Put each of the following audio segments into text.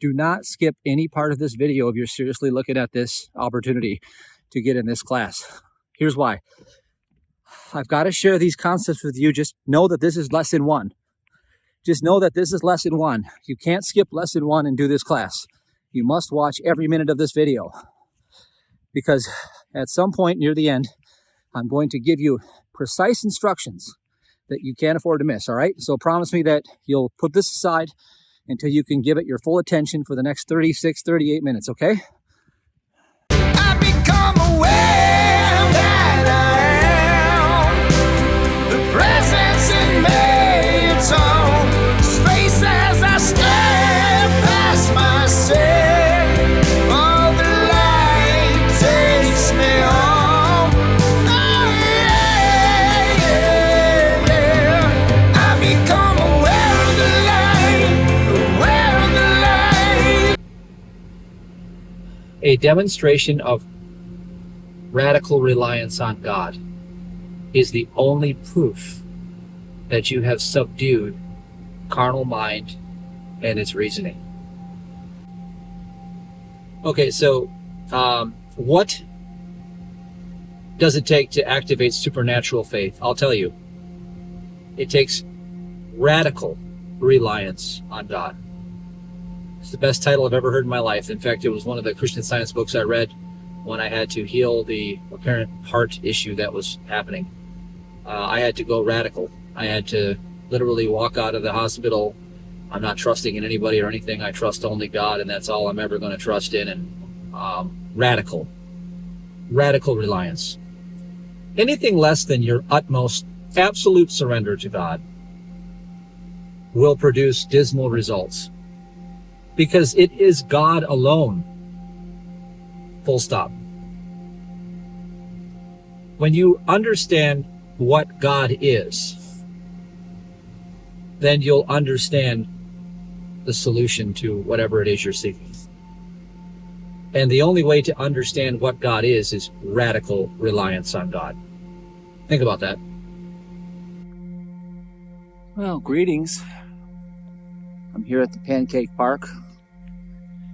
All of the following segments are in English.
Do not skip any part of this video if you're seriously looking at this opportunity to get in this class. Here's why. I've got to share these concepts with you. Just know that this is lesson 1. Just know that this is lesson 1. You can't skip lesson 1 and do this class. You must watch every minute of this video, because at some point near the end, I'm going to give you precise instructions that you can't afford to miss, all right? So promise me that you'll put this aside until you can give it your full attention for the next 36, 38 minutes, okay? I become aware that I am the presence in me. It's on space as I step past myself. All the light takes me home. Oh, yeah. I become aware of the light, aware of the light. A demonstration of radical reliance on God is the only proof that you have subdued carnal mind and its reasoning. Okay, so what does it take to activate supernatural faith? I'll tell you. It takes radical reliance on God. It's the best title I've ever heard in my life. In fact, it was one of the Christian Science books I read when I had to heal the apparent heart issue that was happening. I had to go radical. I had to literally walk out of the hospital. I'm not trusting in anybody or anything. I trust only God, and that's all I'm ever going to trust in. And radical reliance. Anything less than your utmost absolute surrender to God will produce dismal results, because it is God alone. Full stop. When you understand what God is, then you'll understand the solution to whatever it is you're seeking. And the only way to understand what God is radical reliance on God. Think about that. Well, greetings. I'm here at the Pancake Park.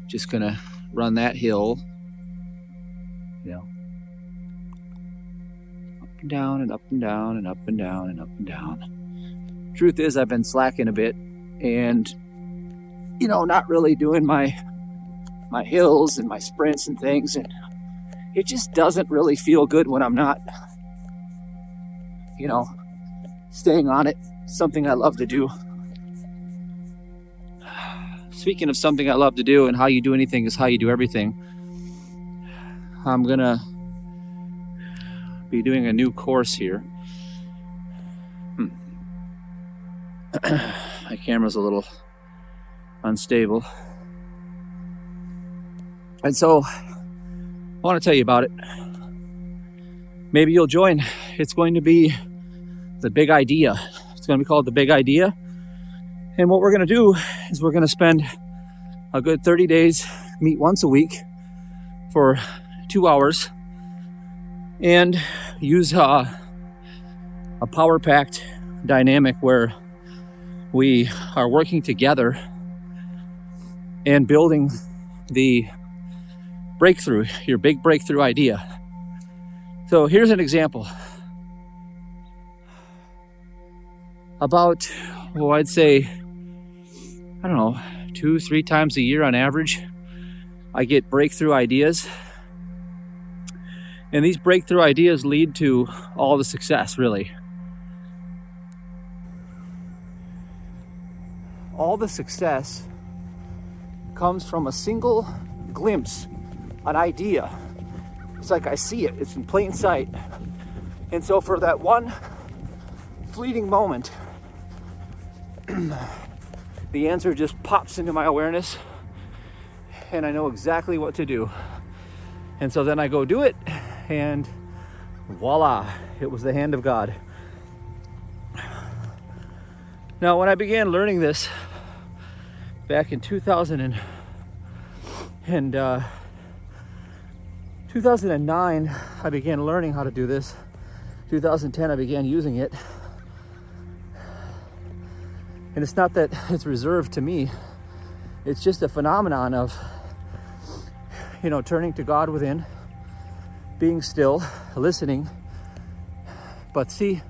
Just gonna run that hill, up and down and up and down and up and down and up and down. Truth is, I've been slacking a bit and, not really doing my hills and my sprints and things. And it just doesn't really feel good when I'm not, staying on it. Something I love to do. Speaking of something I love to do, and how you do anything is how you do everything, I'm gonna be doing a new course here. My camera's a little unstable. And so I want to tell you about it. Maybe you'll join. It's going to be the big idea. It's going to be called the big idea. And what we're going to do is we're going to spend a good 30 days, meet once a week for 2 hours, and use a power-packed dynamic where we are working together and building the breakthrough, your big breakthrough idea. So here's an example. About, I'd say, 2-3 times a year on average, I get breakthrough ideas. And these breakthrough ideas lead to all the success, really. All the success comes from a single glimpse, an idea. It's like I see it, it's in plain sight. And so for that one fleeting moment, the answer just pops into my awareness, and I know exactly what to do. And so then I go do it, and voila, it was the hand of God. Now, when I began learning this back in 2009, I began learning how to do this. 2010, I began using it. And it's not that it's reserved to me. It's just a phenomenon of, turning to God within, being still, listening. But see,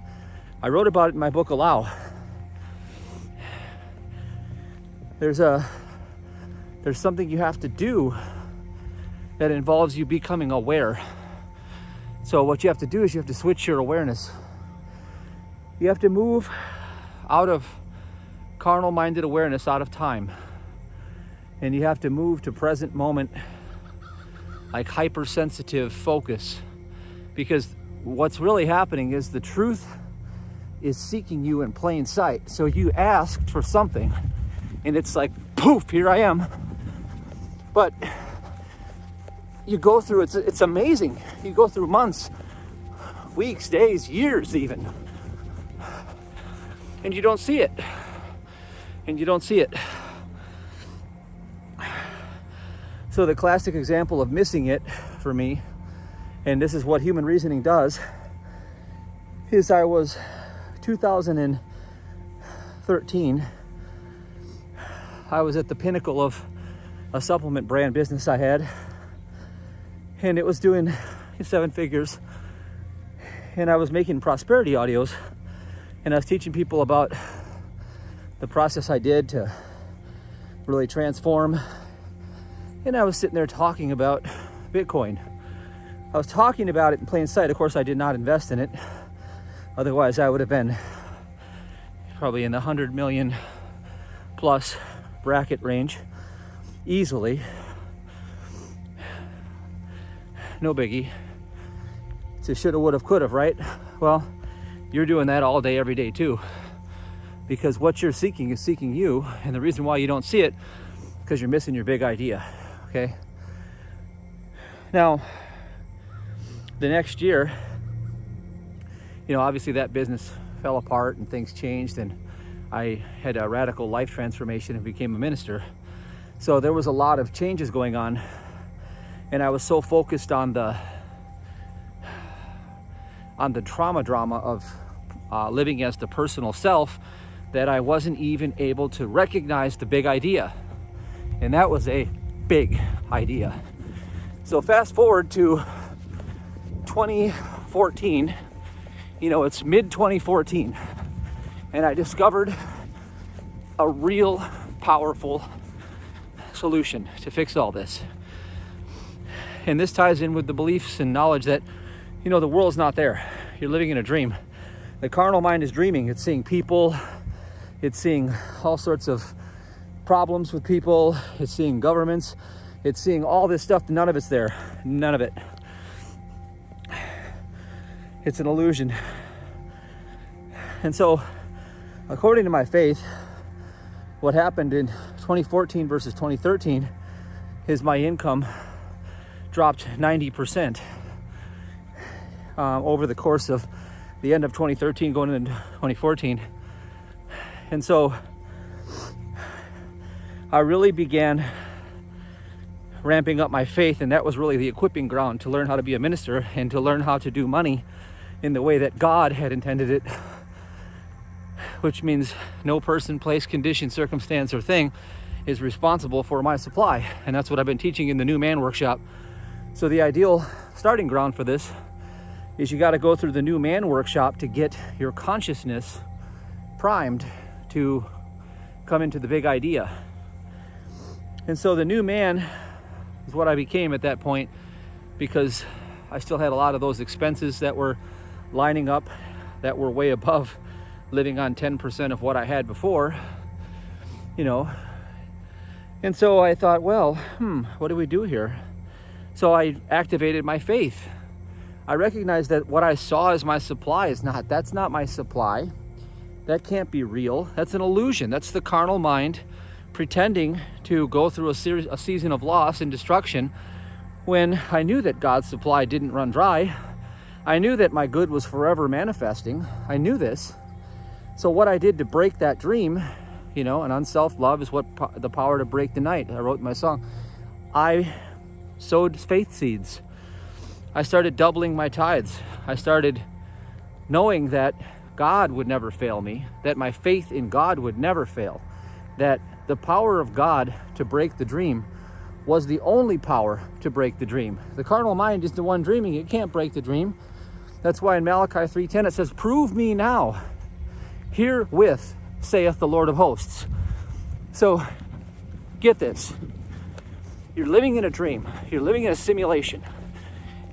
I wrote about it in my book, Allow. There's something you have to do that involves you becoming aware. So what you have to do is you have to switch your awareness. You have to move out of carnal-minded awareness, out of time. And you have to move to present moment, like hypersensitive focus. Because what's really happening is the truth is seeking you in plain sight. So you asked for something, and it's like, poof, here I am. But you go through, it's amazing. You go through months, weeks, days, years even. And you don't see it. And you don't see it. So the classic example of missing it for me, and this is what human reasoning does, is I was 2013, I was at the pinnacle of a supplement brand business I had, and it was doing 7 figures, and I was making prosperity audios, and I was teaching people about the process I did to really transform. And I was sitting there talking about Bitcoin. I was talking about it in plain sight. Of course, I did not invest in it. Otherwise, I would have been probably in the 100 million plus bracket range easily. No biggie. It's a shoulda, woulda, coulda, right? Well, you're doing that all day, every day too. Because what you're seeking is seeking you. And the reason why you don't see it, because you're missing your big idea. Okay. Now, the next year, obviously that business fell apart and things changed, and I had a radical life transformation and became a minister. So there was a lot of changes going on, and I was so focused on the drama of living as the personal self that I wasn't even able to recognize the big idea. And that was a big idea. So fast forward to 2014, it's mid 2014, and I discovered a real powerful solution to fix all this. And this ties in with the beliefs and knowledge that, the world's not there. You're living in a dream. The carnal mind is dreaming. It's seeing people, it's seeing all sorts of problems with people, it's seeing governments, it's seeing all this stuff. None of it's there. None of it. It's an illusion. And so, according to my faith, what happened in 2014 versus 2013 is my income dropped 90% over the course of the end of 2013 going into 2014. And so I really began ramping up my faith, and that was really the equipping ground to learn how to be a minister and to learn how to do money in the way that God had intended it, which means no person, place, condition, circumstance, or thing is responsible for my supply. And that's what I've been teaching in the New Man Workshop. So the ideal starting ground for this is you got to go through the New Man Workshop to get your consciousness primed to come into the big idea. And so the new man is what I became at that point, because I still had a lot of those expenses that were lining up that were way above living on 10% of what I had before, And so I thought, well, what do we do here? So I activated my faith. I recognized that what I saw as my supply that's not my supply. That can't be real. That's an illusion. That's the carnal mind pretending to go through a season of loss and destruction, when I knew that God's supply didn't run dry. I knew that my good was forever manifesting. I knew this. So what I did to break that dream, and unself love is what the power to break the night. I wrote in my song. I sowed faith seeds. I started doubling my tithes. I started knowing that God would never fail me, that my faith in God would never fail, that the power of God to break the dream was the only power to break the dream. The carnal mind is the one dreaming. It can't break the dream. That's why in Malachi 3:10 it says, "Prove me now, herewith, saith the Lord of hosts." So get this. You're living in a dream. You're living in a simulation.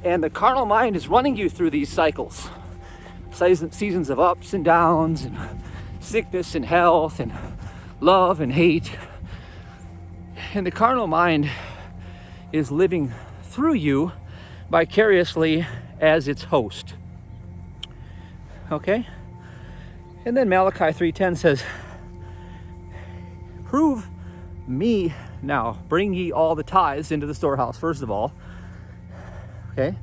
And the carnal mind is running you through these cycles. Seasons of ups and downs, and sickness and health, and love and hate. And the carnal mind is living through you vicariously as its host. Okay? And then Malachi 3:10 says, "Prove me now, bring ye all the tithes into the storehouse," first of all. Okay?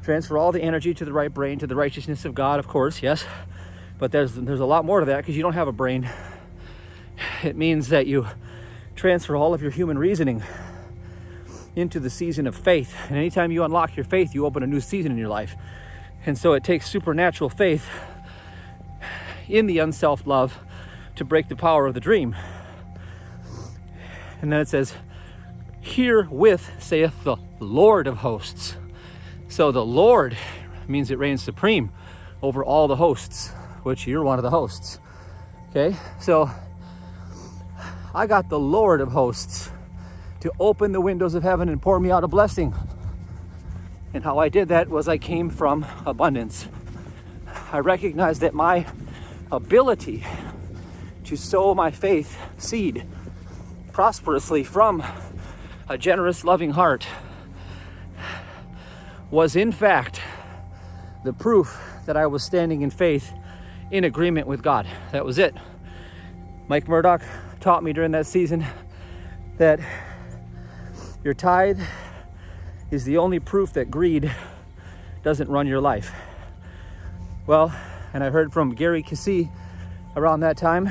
Transfer all the energy to the right brain, to the righteousness of God, of course, yes. But there's a lot more to that, because you don't have a brain. It means that you transfer all of your human reasoning into the season of faith. And anytime you unlock your faith, you open a new season in your life. And so it takes supernatural faith in the unself love to break the power of the dream. And then it says, "Herewith saith the Lord of hosts." So the Lord means it reigns supreme over all the hosts, which you're one of the hosts. Okay, so I got the Lord of hosts to open the windows of heaven and pour me out a blessing. And how I did that was I came from abundance. I recognized that my ability to sow my faith seed prosperously from a generous, loving heart was in fact the proof that I was standing in faith in agreement with God. That was it. Mike Murdoch taught me during that season that your tithe is the only proof that greed doesn't run your life. Well, and I heard from Gary Cassie around that time.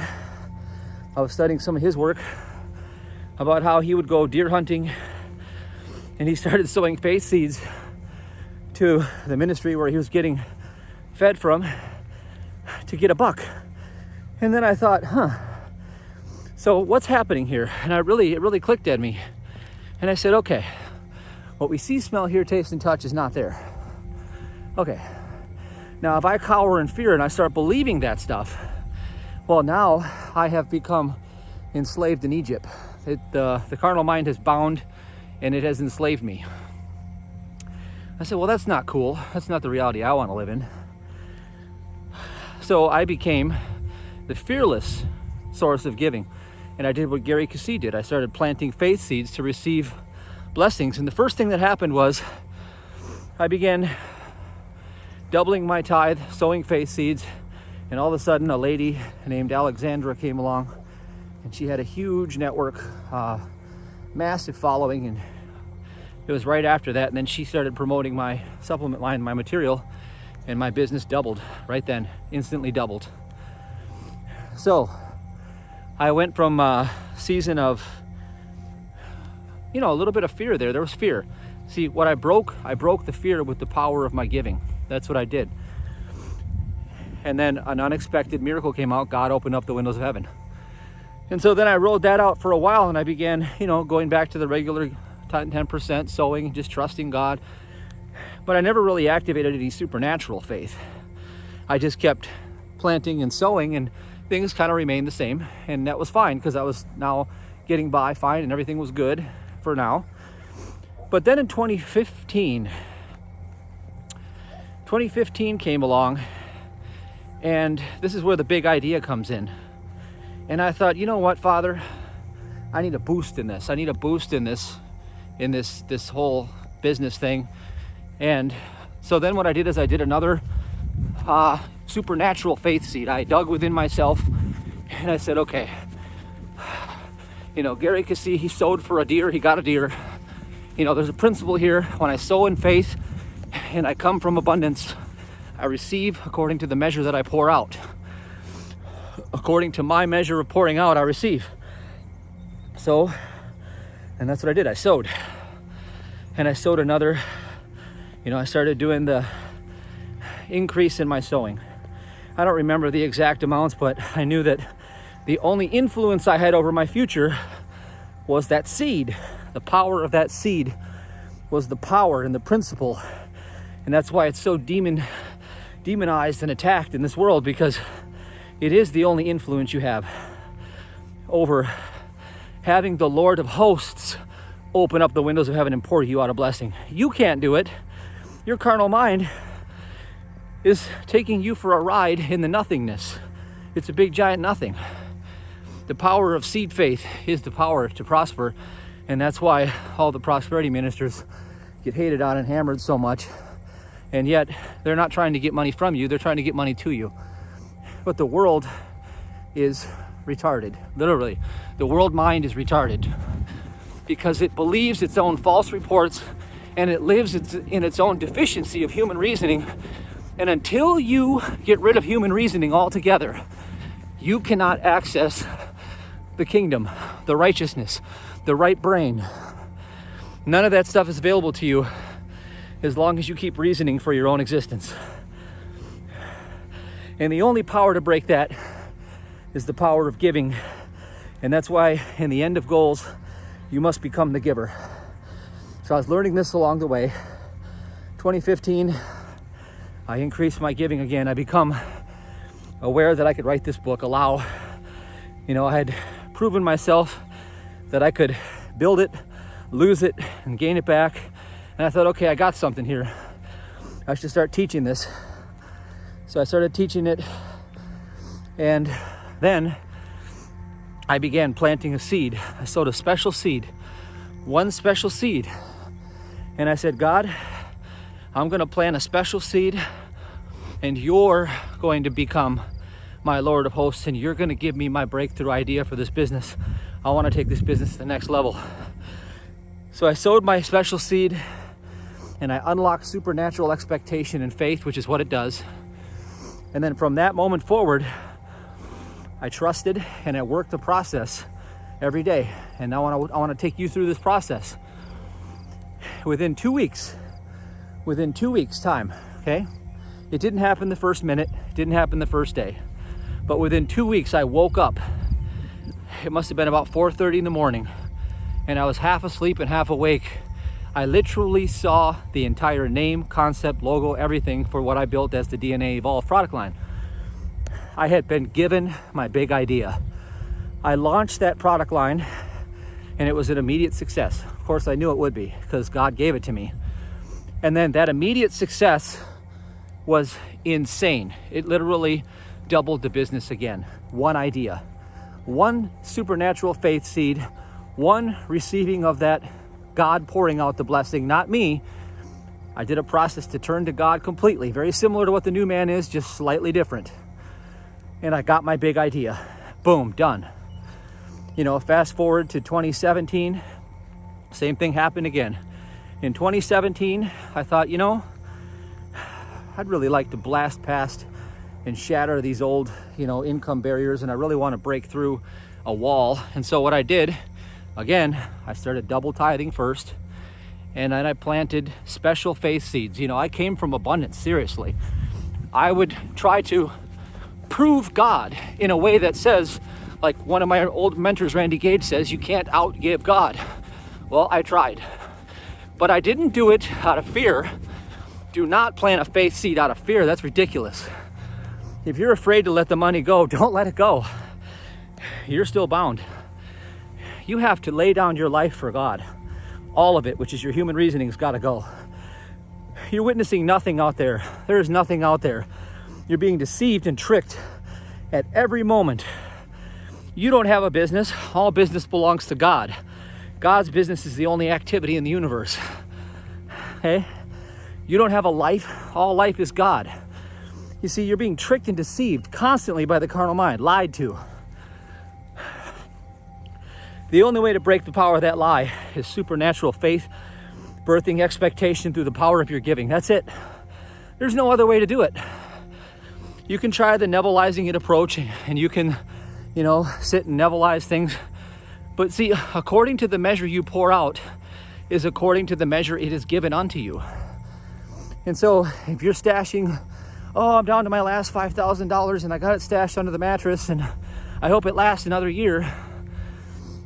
I was studying some of his work about how he would go deer hunting, and he started sowing faith seeds to the ministry where he was getting fed from to get a buck. And then I thought, so what's happening here? And it really clicked at me. And I said, okay, what we see, smell, hear, taste, and touch is not there. Okay, now if I cower in fear and I start believing that stuff, well, now I have become enslaved in Egypt. The carnal mind has bound and it has enslaved me. I said, well, that's not cool. That's not the reality I want to live in. So I became the fearless source of giving. And I did what Gary Cassie did. I started planting faith seeds to receive blessings. And the first thing that happened was I began doubling my tithe, sowing faith seeds. And all of a sudden, a lady named Alexandra came along. And she had a huge network, massive following. And it was right after that. And then she started promoting my supplement line, my material. And my business doubled right then, instantly doubled. So I went from a season of, a little bit of fear there. There was fear. See, what I broke the fear with the power of my giving. That's what I did. And then an unexpected miracle came out. God opened up the windows of heaven. And so then I rolled that out for a while, and I began, going back to the regular 10% sowing, just trusting God. But I never really activated any supernatural faith. I just kept planting and sowing, and things kind of remained the same. And that was fine, because I was now getting by fine and everything was good for now. But then in 2015 came along, and this is where the big idea comes in. And I thought, you know what, Father? I need a boost in this. I need a boost in this whole business thing. And so then what I did is I did another supernatural faith seed. I dug within myself and I said, okay, Gary Cassie, he sowed for a deer, he got a deer. There's a principle here. When I sow in faith and I come from abundance, I receive according to the measure that I pour out. According to my measure of pouring out, I receive. So, and that's what I did. I sowed. And I sowed another, I started doing the increase in my sowing. I don't remember the exact amounts, but I knew that The only influence I had over my future was that seed. The power of that seed was the power and the principle. And that's why it's so demonized and attacked in this world, because it is the only influence you have over having the Lord of hosts open up the windows of heaven and pour you out a blessing. You can't do it. Your carnal mind is taking you for a ride in the nothingness. It's a big giant nothing. The power of seed faith is the power to prosper, and that's why all the prosperity ministers get hated on and hammered so much. And yet they're not trying to get money from you, they're trying to get money to you. But the world is retarded. Literally, the world mind is retarded because it believes its own false reports, and it lives in its own deficiency of human reasoning. And until you get rid of human reasoning altogether, you cannot access the kingdom, the righteousness, the right brain. None of that stuff is available to you as long as you keep reasoning for your own existence. And the only power to break that is the power of giving. And that's why in the end of goals, you must become the giver. So I was learning this along the way. 2015, I increased my giving again. I become aware that I could write this book, I had proven myself that I could build it, lose it, and gain it back. And I thought, okay, I got something here. I should start teaching this. So I started teaching it, and then I began planting a seed. I sowed a special seed, one special seed. And I said, God, I'm going to plant a special seed, and you're going to become my Lord of hosts, and you're going to give me my breakthrough idea for this business. I want to take this business to the next level. So I sowed my special seed, and I unlocked supernatural expectation and faith, which is what it does. And then from that moment forward, I trusted and I worked the process every day. And now I want to take you through this process. Within 2 weeks time, okay? It didn't happen the first minute, it didn't happen the first day. But within 2 weeks, I woke up. It must have been about 4:30 in the morning, and I was half asleep and half awake. I literally saw the entire name, concept, logo, everything for what I built as the DNA Evolve product line. I had been given my big idea. I launched that product line, and it was an immediate success. Of course, I knew it would be because God gave it to me. And then that immediate success was insane. It literally doubled the business again. One idea, one supernatural faith seed, one receiving of that God pouring out the blessing, not me. I did a process to turn to God completely, very similar to what the new man is, just slightly different. And I got my big idea. Boom, done. Fast forward to 2017, same thing happened again. In 2017, I thought, I'd really like to blast past and shatter these old, income barriers, and I really want to break through a wall. And so what I did, again, I started double tithing first, and then I planted special faith seeds. I came from abundance, seriously. I would try to prove God in a way that says, like one of my old mentors, Randy Gage, says, you can't outgive God. Well, I tried, but I didn't do it out of fear. Do not plant a faith seed out of fear. That's ridiculous. If you're afraid to let the money go, don't let it go. You're still bound. You have to lay down your life for God. All of it, which is your human reasoning, has got to go. You're witnessing nothing out there. There is nothing out there. You're being deceived and tricked at every moment. You don't have a business. All business belongs to God. God's business is the only activity in the universe. Okay? You don't have a life. All life is God. You see, you're being tricked and deceived constantly by the carnal mind, lied to. The only way to break the power of that lie is supernatural faith, birthing expectation through the power of your giving. That's it. There's no other way to do it. You can try the Nevilleizing it approach, and you can, sit and Nevilize things. But see, according to the measure you pour out is according to the measure it is given unto you. And so if you're stashing, I'm down to my last $5,000 and I got it stashed under the mattress and I hope it lasts another year.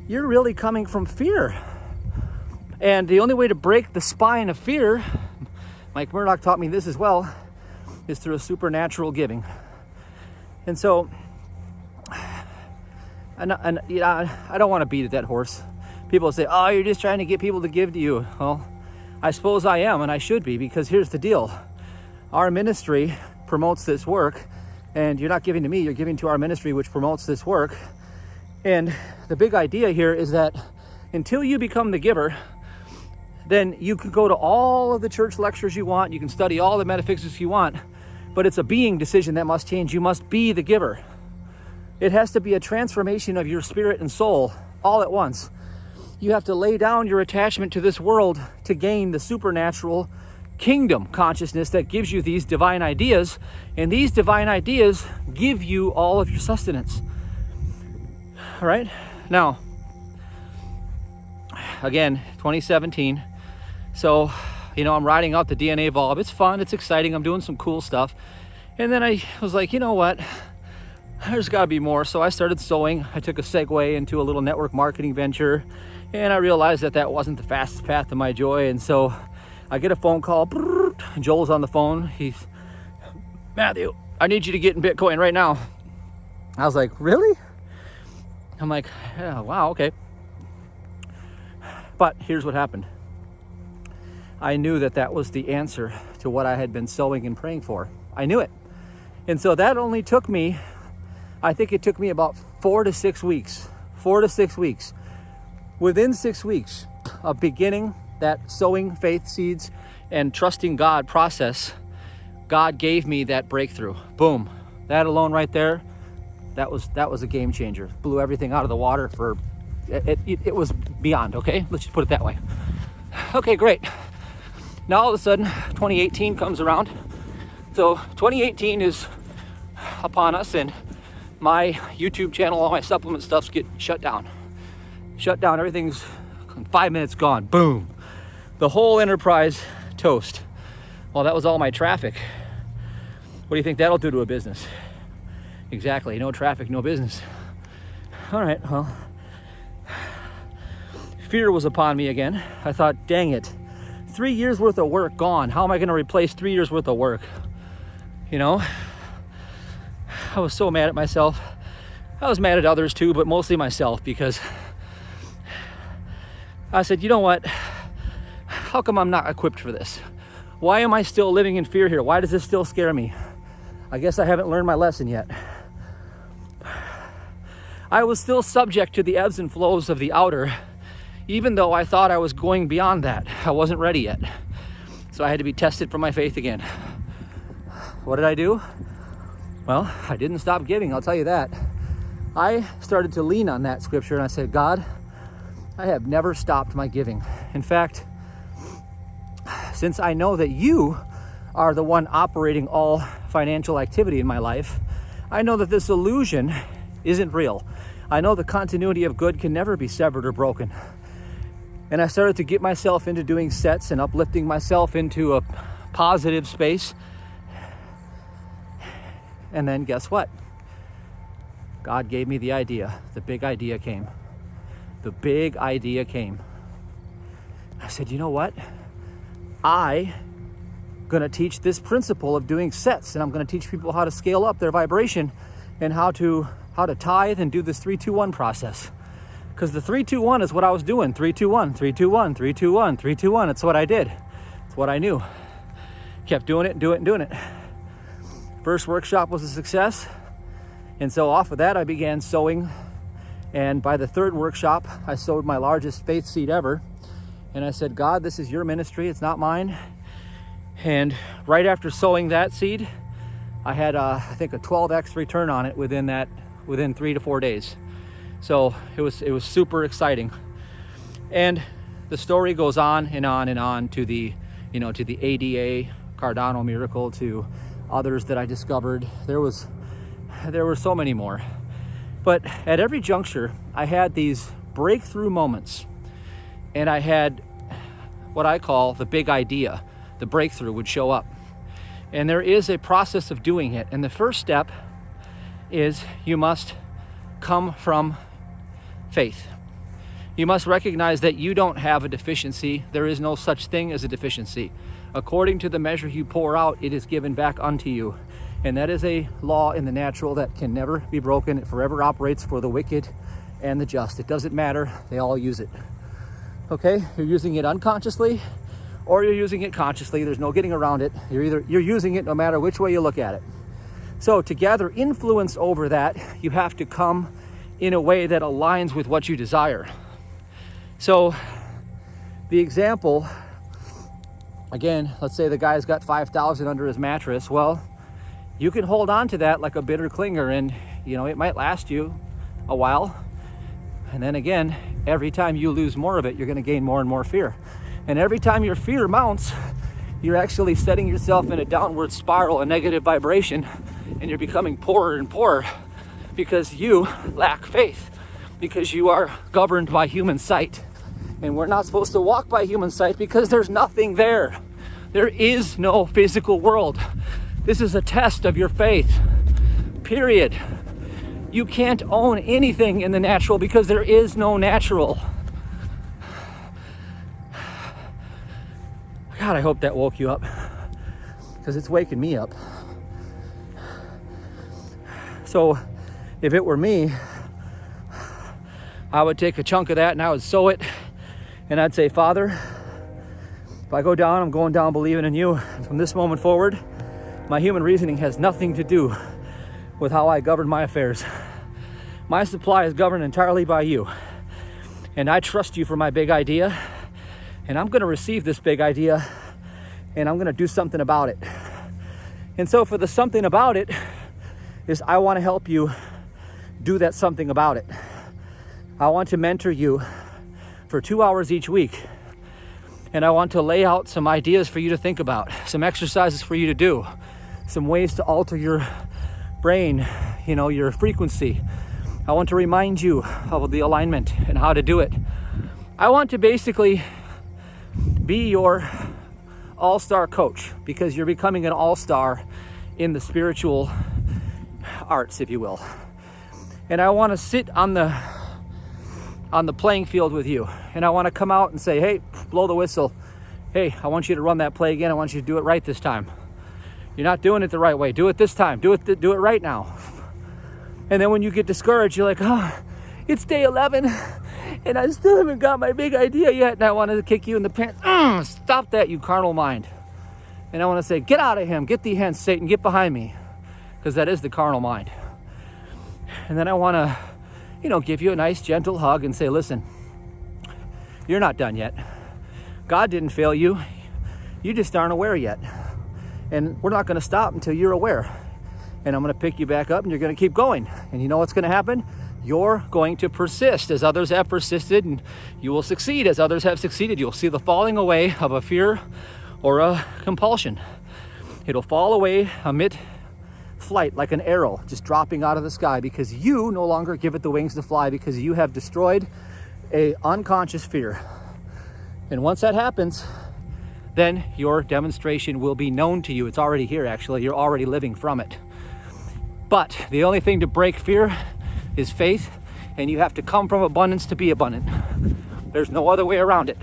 You're really coming from fear. And the only way to break the spine of fear, Mike Murdoch taught me this as well, is through a supernatural giving. And so, and you know, I don't want to beat a dead horse. People say, oh, you're just trying to get people to give to you. Well, I suppose I am, and I should be, because here's the deal. Our ministry promotes this work, and you're not giving to me, you're giving to our ministry, which promotes this work. And the big idea here is that until you become the giver, then you can go to all of the church lectures you want, you can study all the metaphysics you want, but it's a being decision that must change. You must be the giver. It has to be a transformation of your spirit and soul all at once. You have to lay down your attachment to this world to gain the supernatural kingdom consciousness that gives you these divine ideas, and these divine ideas give you all of your sustenance. All right? Now, again, 2017. So, you know, I'm riding out the DNA Evolve. It's fun, it's exciting, I'm doing some cool stuff. And then I was like, you know what? There's got to be more. So I started sowing. I took a segue into a little network marketing venture, and I realized that that wasn't the fastest path to my joy. And so I get a phone call. Joel's on the phone. He's, Matthew, I need you to get in Bitcoin right now. I was like, really? I'm like, yeah, wow, okay. But here's what happened. I knew that that was the answer to what I had been sowing and praying for. I knew it. And so that only took me, I think it took me about 4 to 6 weeks. 4 to 6 weeks. Within 6 weeks of beginning that sowing faith seeds and trusting God process, God gave me that breakthrough. Boom. That alone right there, that was a game changer. Blew everything out of the water for, it was beyond, okay? Let's just put it that way. Okay, great. Now all of a sudden, 2018 comes around. So 2018 is upon us, and my YouTube channel, all my supplement stuff's getting shut down. Shut down, everything's 5 minutes gone, boom. The whole enterprise toast. Well, that was all my traffic. What do you think that'll do to a business? Exactly, no traffic, no business. All right, well, fear was upon me again. I thought, dang it, 3 years worth of work gone. How am I gonna replace 3 years worth of work? You know, I was so mad at myself. I was mad at others too, but mostly myself, because I said, you know what? How come I'm not equipped for this? Why am I still living in fear here? Why does this still scare me? I guess I haven't learned my lesson yet. I was still subject to the ebbs and flows of the outer, even though I thought I was going beyond that. I wasn't ready yet. So I had to be tested for my faith again. What did I do? Well, I didn't stop giving, I'll tell you that. I started to lean on that scripture, and I said, God, I have never stopped my giving. In fact, since I know that you are the one operating all financial activity in my life, I know that this illusion isn't real. I know the continuity of good can never be severed or broken. And I started to get myself into doing sets and uplifting myself into a positive space. And then guess what? God gave me the idea. The big idea came. The big idea came. I said, you know what? I'm gonna teach this principle of doing sets, and I'm gonna teach people how to scale up their vibration and how to tithe and do this 3-2-1 process. Because the 3-2-1 is what I was doing. 3-2-1, 3-2-1, 3-2-1, 3-2-1. It's what I did. It's what I knew. Kept doing it, doing it. First workshop was a success. And so off of that, I began sowing. And by the third workshop, I sowed my largest faith seed ever. And I said, God, this is your ministry. It's not mine. And right after sowing that seed, I had, I think, a 12x return on it within 3 to 4 days. So it was super exciting. And the story goes on and on and on to the ADA Cardano miracle, to others that I discovered. There were so many more. But at every juncture, I had these breakthrough moments, and I had what I call the big idea. The breakthrough would show up. And there is a process of doing it. And the first step is you must come from faith. You must recognize that you don't have a deficiency. There is no such thing as a deficiency. According to the measure you pour out, it is given back unto you. And that is a law in the natural that can never be broken. It forever operates for the wicked and the just. It doesn't matter. They all use it. Okay? You're using it unconsciously or you're using it consciously. There's no getting around it. You're using it no matter which way you look at it. So to gather influence over that, you have to come in a way that aligns with what you desire. So the example, again, let's say the guy's got 5,000 under his mattress. Well, you can hold on to that like a bitter clinger, and it might last you a while. And then again, every time you lose more of it, you're going to gain more and more fear. And every time your fear mounts, you're actually setting yourself in a downward spiral, a negative vibration, and you're becoming poorer and poorer because you lack faith, because you are governed by human sight. And we're not supposed to walk by human sight because there's nothing there. There is no physical world. This is a test of your faith, period. You can't own anything in the natural because there is no natural. God, I hope that woke you up, because it's waking me up. So if it were me, I would take a chunk of that and I would sow it. And I'd say, Father, if I go down, I'm going down believing in you. And from this moment forward, my human reasoning has nothing to do with how I govern my affairs. My supply is governed entirely by you. And I trust you for my big idea. And I'm going to receive this big idea. And I'm going to do something about it. And so for the something about it is I want to help you do that something about it. I want to mentor you for 2 hours each week. And I want to lay out some ideas for you to think about, some exercises for you to do, some ways to alter your brain, your frequency. I want to remind you of the alignment and how to do it. I want to basically be your all-star coach, because you're becoming an all-star in the spiritual arts, if you will. And I want to sit on the playing field with you. And I want to come out and say, hey, blow the whistle. Hey, I want you to run that play again. I want you to do it right this time. You're not doing it the right way. Do it this time. Do it right now. And then when you get discouraged, you're like, oh, it's day 11 and I still haven't got my big idea yet. And I want to kick you in the pants. Stop that, you carnal mind. And I want to say, get out of him. Get thee hence, Satan. Get behind me. Because that is the carnal mind. And then I want to give you a nice gentle hug and say, listen, you're not done yet. God didn't fail you. You just aren't aware yet. And we're not going to stop until you're aware. And I'm going to pick you back up and you're going to keep going. And you know what's going to happen? You're going to persist as others have persisted, and you will succeed as others have succeeded. You'll see the falling away of a fear or a compulsion. It'll fall away amid flight like an arrow just dropping out of the sky, because you no longer give it the wings to fly, because you have destroyed a unconscious fear. And once that happens, then your demonstration will be known to you. It's already here, actually. You're already living from it. But the only thing to break fear is faith, and you have to come from abundance to be abundant. There's no other way around it.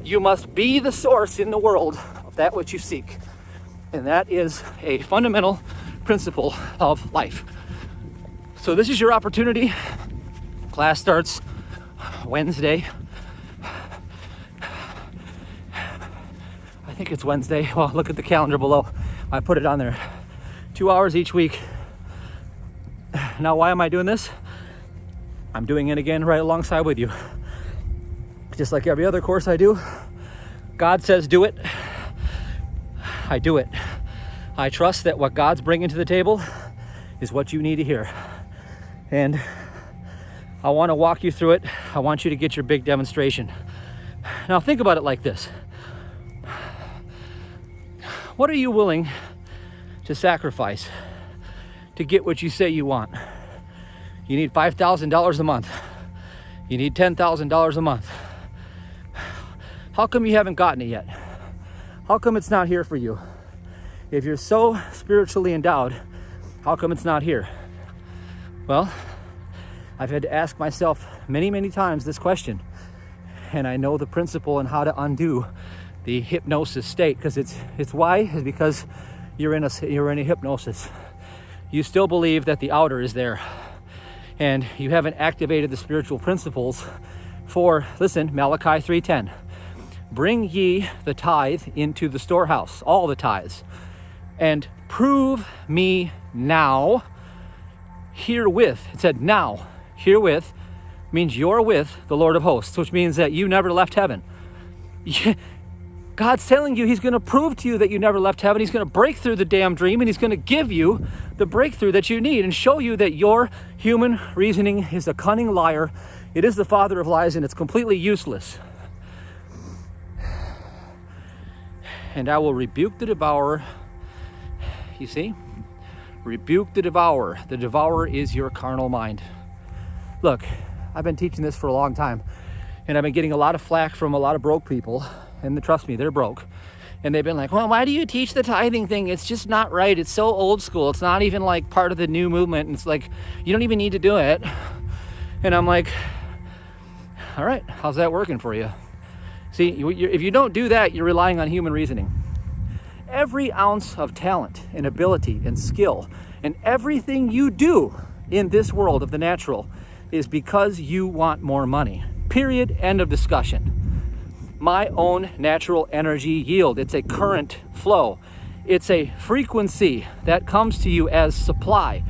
You must be the source in the world of that which you seek. And that is a fundamental principle of life. So this is your opportunity. Class starts Wednesday. I think it's Wednesday. Well, look at the calendar below. I put it on there. 2 hours each week. Now, why am I doing this? I'm doing it again right alongside with you. Just like every other course I do. God says do it. I do it. I trust that what God's bringing to the table is what you need to hear. And I want to walk you through it. I want you to get your big demonstration. Now think about it like this. What are you willing to sacrifice to get what you say you want? You need $5,000 a month. You need $10,000 a month. How come you haven't gotten it yet? How come it's not here for you? If you're so spiritually endowed, how come it's not here? Well, I've had to ask myself many, many times this question, and I know the principle and how to undo the hypnosis state, because it's why is because you're in a hypnosis. You still believe that the outer is there, and you haven't activated the spiritual principles for, listen, Malachi 3:10. Bring ye the tithe into the storehouse, all the tithes, and prove me now herewith. It said now, herewith means you're with the Lord of hosts, which means that you never left heaven. God's telling you he's going to prove to you that you never left heaven. He's going to break through the damn dream, and he's going to give you the breakthrough that you need and show you that your human reasoning is a cunning liar. It is the father of lies, and it's completely useless. And I will rebuke the devourer. You see? Rebuke the devourer. The devourer is your carnal mind. Look, I've been teaching this for a long time, and I've been getting a lot of flack from a lot of broke people. And trust me, they're broke. And they've been like, well, why do you teach the tithing thing? It's just not right. It's so old school. It's not even like part of the new movement. And it's like, you don't even need to do it. And I'm like, all right, how's that working for you? See, if you don't do that, you're relying on human reasoning. Every ounce of talent and ability and skill and everything you do in this world of the natural is because you want more money. Period. End of discussion. My own natural energy yield. It's a current flow. It's a frequency that comes to you as supply.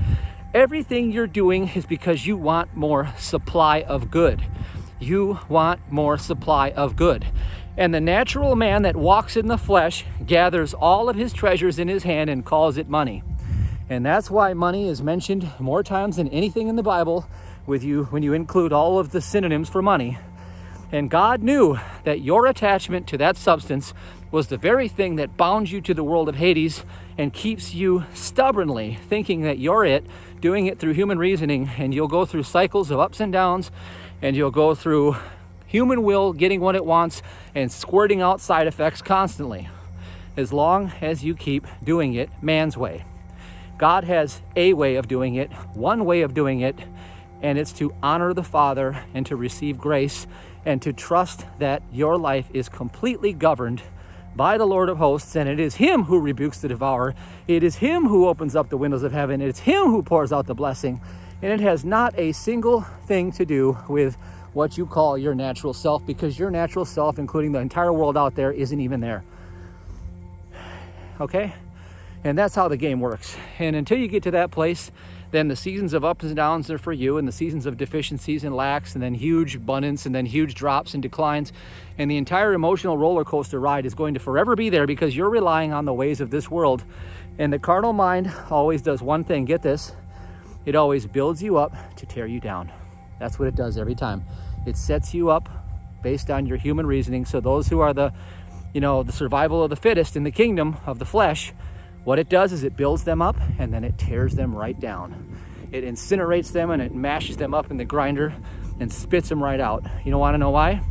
Everything you're doing is because you want more supply of good. You want more supply of good. And the natural man that walks in the flesh gathers all of his treasures in his hand and calls it money. And that's why money is mentioned more times than anything in the Bible with you when you include all of the synonyms for money. And God knew that your attachment to that substance was the very thing that bound you to the world of Hades and keeps you stubbornly thinking that you're it, doing it through human reasoning, and you'll go through cycles of ups and downs, and you'll go through human will getting what it wants and squirting out side effects constantly, as long as you keep doing it man's way. God has a way of doing it, one way of doing it, and it's to honor the Father and to receive grace and to trust that your life is completely governed by the Lord of hosts, and it is him who rebukes the devourer. It is him who opens up the windows of heaven. It's him who pours out the blessing, and it has not a single thing to do with what you call your natural self, because your natural self, including the entire world out there, isn't even there. Okay? And that's how the game works. And until you get to that place, then the seasons of ups and downs are for you, and the seasons of deficiencies and lacks, and then huge abundance, and then huge drops and declines. And the entire emotional roller coaster ride is going to forever be there because you're relying on the ways of this world. And the carnal mind always does one thing. Get this. It always builds you up to tear you down. That's what it does every time. It sets you up based on your human reasoning. So those who are the survival of the fittest in the kingdom of the flesh, what it does is it builds them up and then it tears them right down. It incinerates them and it mashes them up in the grinder and spits them right out. You don't want to know why?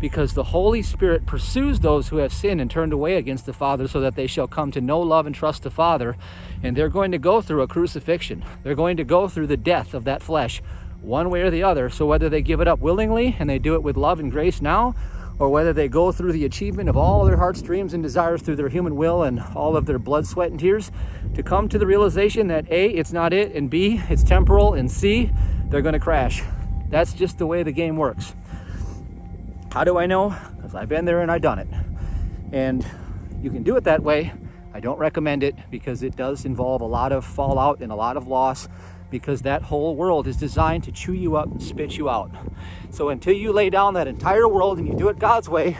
Because the Holy Spirit pursues those who have sinned and turned away against the Father so that they shall come to know, love, and trust the Father. And they're going to go through a crucifixion. They're going to go through the death of that flesh, one way or the other. So whether they give it up willingly and they do it with love and grace now, or whether they go through the achievement of all their heart's dreams and desires through their human will and all of their blood, sweat, and tears to come to the realization that A, it's not it, and B, it's temporal, and C, they're going to crash. That's just the way the game works. How do I know? Because I've been there and I've done it. And you can do it that way. I don't recommend it because it does involve a lot of fallout and a lot of loss, because that whole world is designed to chew you up and spit you out. So until you lay down that entire world and you do it God's way,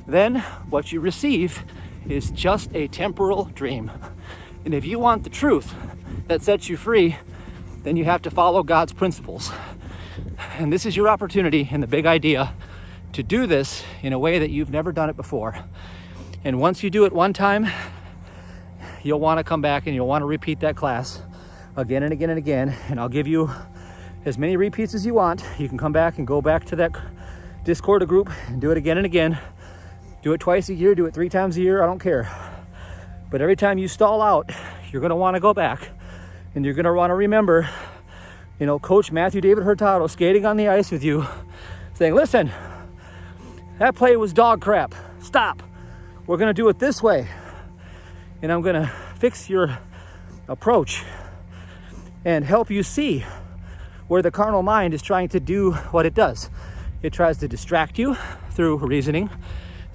then what you receive is just a temporal dream. And if you want the truth that sets you free, then you have to follow God's principles. And this is your opportunity and the big idea to do this in a way that you've never done it before. And once you do it one time, you'll want to come back and you'll want to repeat that class again and again and again. And I'll give you as many repeats as you want. You can come back and go back to that Discord group and do it again and again. Do it twice a year, do it 3 times a year, I don't care. But every time you stall out, you're going to want to go back and you're going to want to remember You know, Coach Matthew David Hurtado skating on the ice with you, saying, listen, that play was dog crap. Stop. We're going to do it this way. And I'm going to fix your approach and help you see where the carnal mind is trying to do what it does. It tries to distract you through reasoning,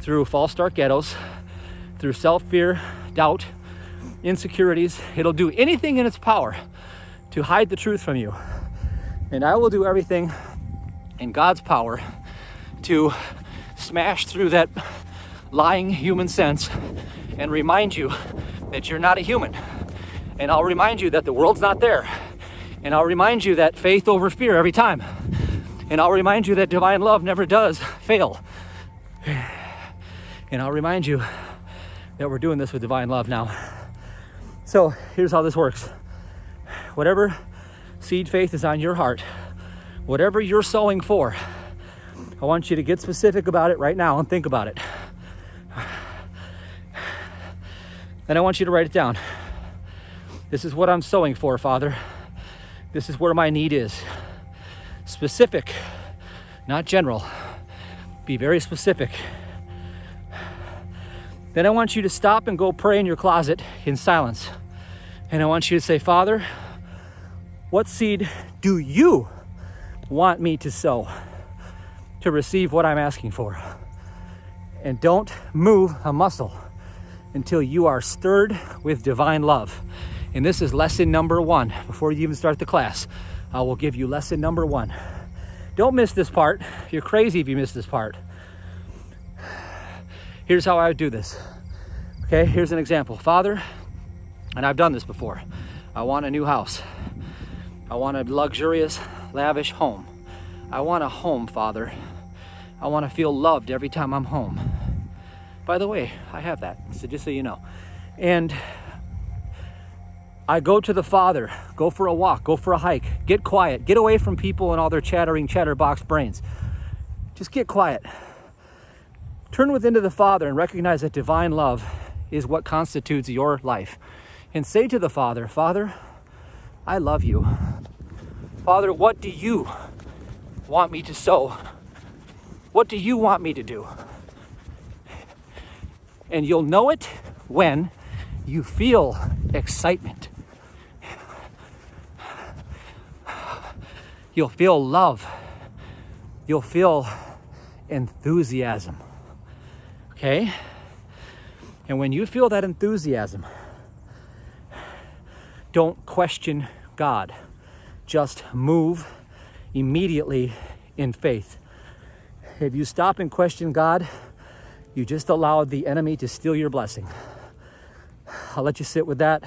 through false start ghettos, through self-fear, doubt, insecurities. It'll do anything in its power to hide the truth from you. And I will do everything in God's power to smash through that lying human sense and remind you that you're not a human. And I'll remind you that the world's not there. And I'll remind you that faith over fear every time. And I'll remind you that divine love never does fail. And I'll remind you that we're doing this with divine love now. So here's how this works. Whatever seed faith is on your heart, whatever you're sowing for, I want you to get specific about it right now and think about it. And I want you to write it down. This is what I'm sowing for, Father. This is where my need is. Specific, not general. Be very specific. Then I want you to stop and go pray in your closet in silence. And I want you to say, Father, what seed do you want me to sow to receive what I'm asking for? And don't move a muscle until you are stirred with divine love. And this is lesson number 1. Before you even start the class, I will give you lesson number 1. Don't miss this part. You're crazy if you miss this part. Here's how I would do this. Okay, here's an example. Father, and I've done this before, I want a new house. I want a luxurious, lavish home. I want a home, Father. I want to feel loved every time I'm home. By the way, I have that, so just so you know. And I go to the Father, go for a walk, go for a hike, get quiet, get away from people and all their chattering, chatterbox brains. Just get quiet. Turn within to the Father and recognize that divine love is what constitutes your life. And say to the Father, Father, I love you. Father, what do you want me to sow? What do you want me to do? And you'll know it when you feel excitement. You'll feel love. You'll feel enthusiasm. Okay? And when you feel that enthusiasm, don't question God. Just move immediately in faith. If you stop and question God, you just allowed the enemy to steal your blessing. I'll let you sit with that.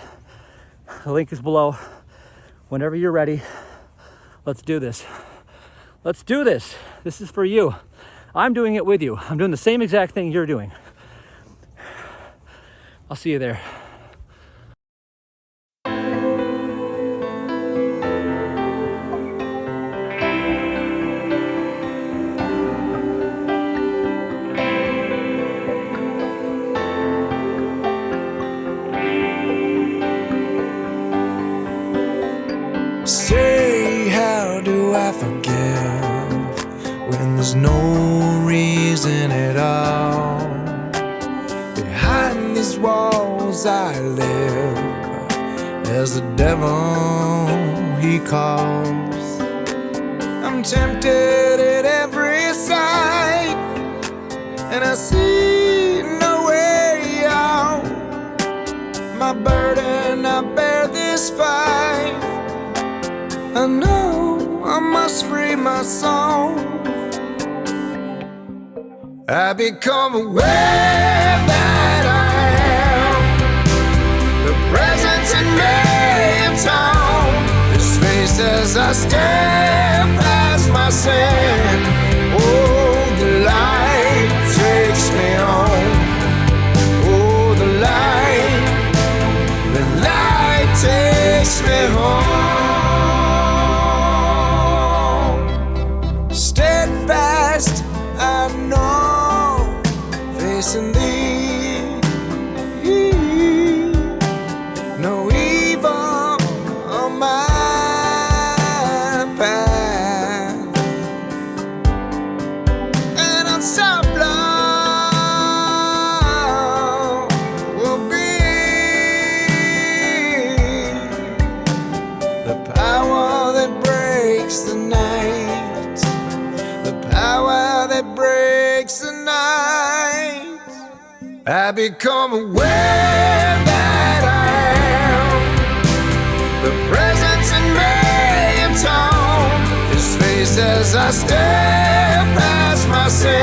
The link is below. Whenever you're ready, let's do this. Let's do this. This is for you. I'm doing it with you. I'm doing the same exact thing you're doing. I'll see you there. Say, how do I forgive when there's no reason at all? Behind these walls I live as the devil he calls. I'm tempted at every side and I see no way out. My burden, I bear this fight. I know I must free my soul. I become aware that I am the presence in me, it's on His face as I step past my sin. Oh, the light takes me home. Oh, the light takes me home. Steadfast, I know, facing thee, no evil on my lights of love will be the power that breaks the night, the power that breaks the night. I become aware that I am the presence in me and tone. His face as I step past my sin.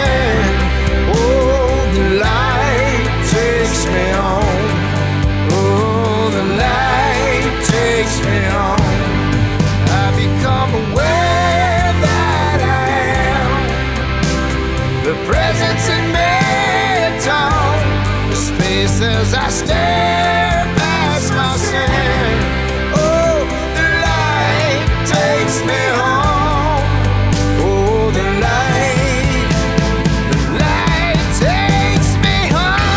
Oh, the light takes me home. Oh, the light takes me home. I become aware that I am the presence in me and tone. His face as I step past my sin. Oh, the light takes me home. Oh, the light takes me home.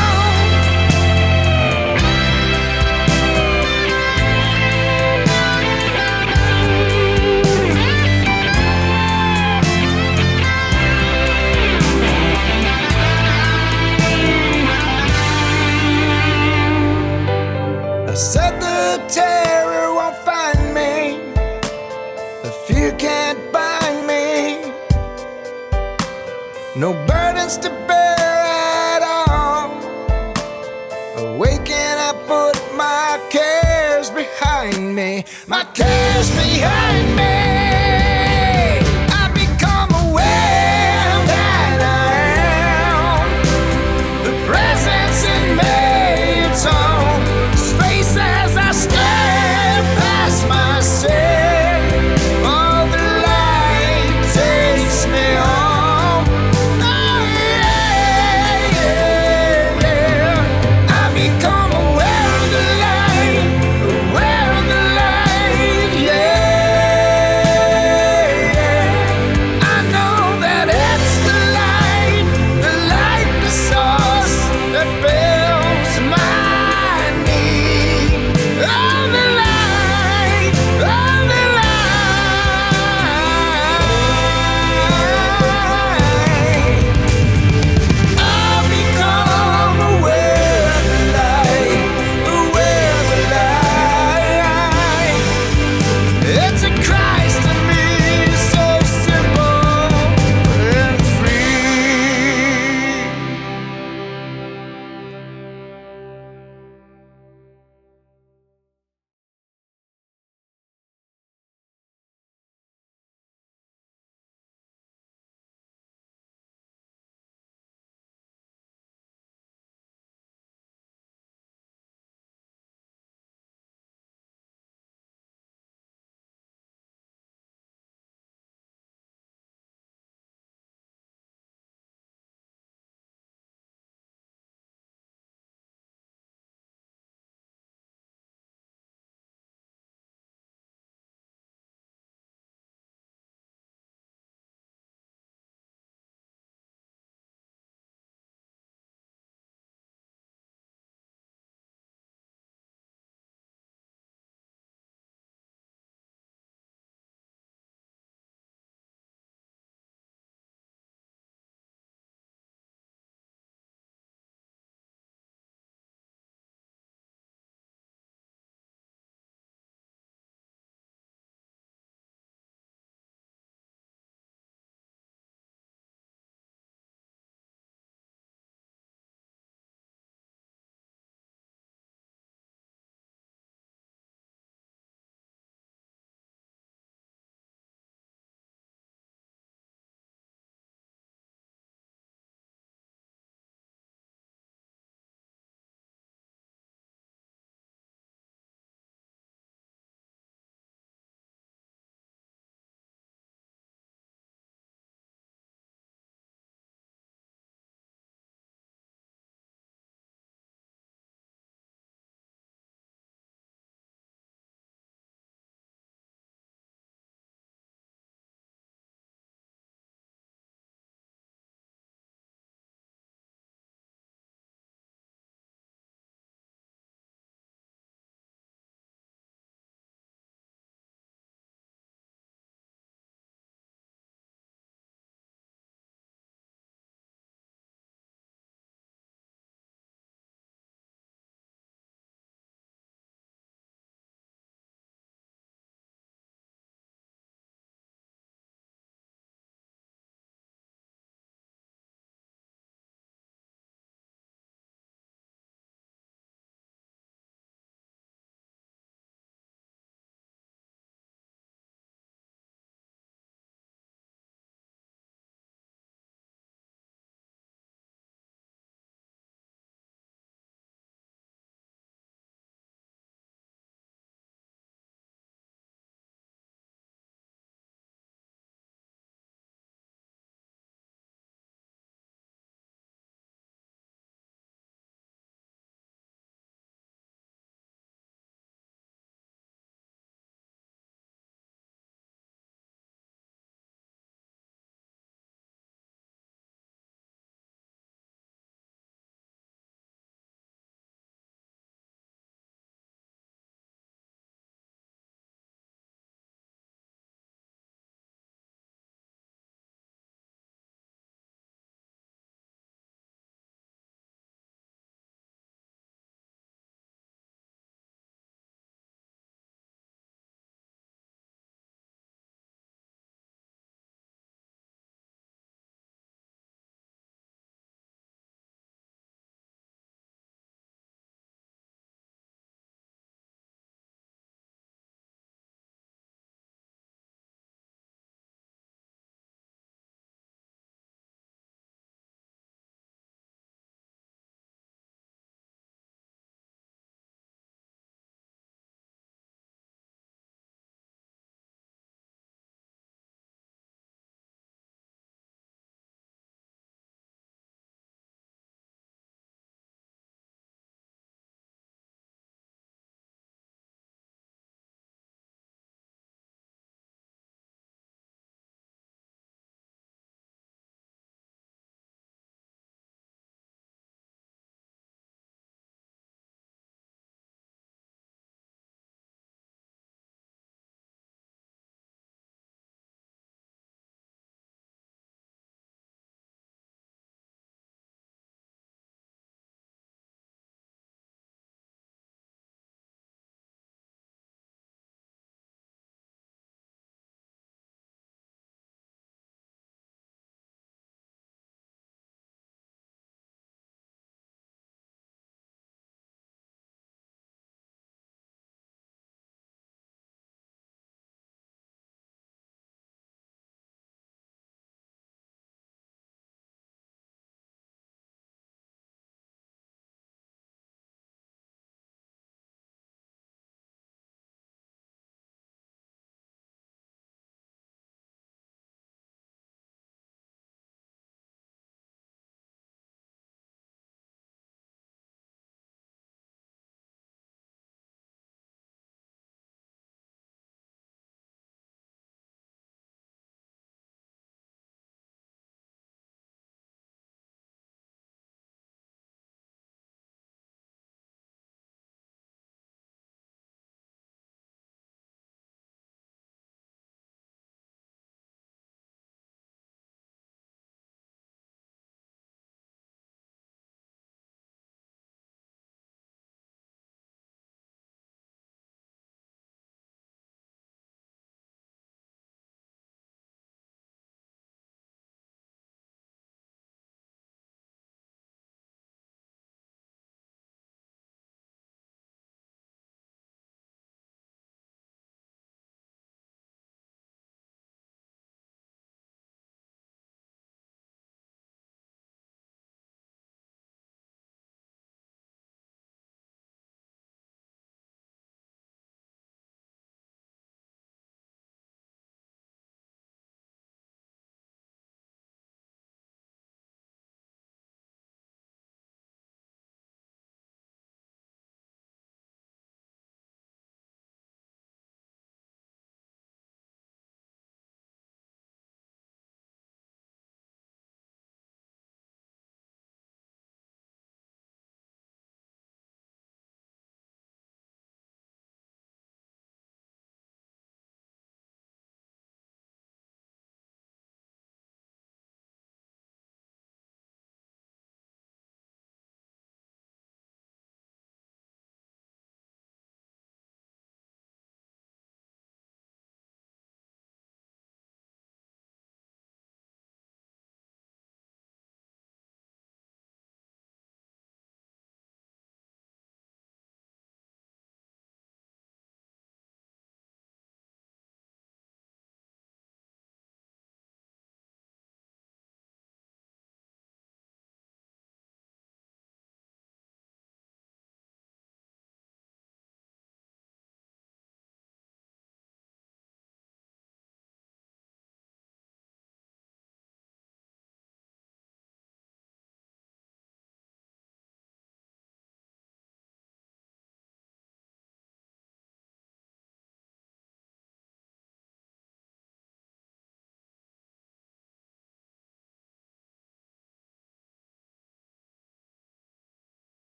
I said the terror won't find me, the fear can't bind me, no burdens to bear at all. Awaken, I put my cares behind me, my cares behind me. I become aware that I am the presence in me. It's on His face as I step past my sin. Oh, the light takes me home. Oh, yeah, yeah, yeah. I become aware of the light, yeah.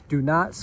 Do not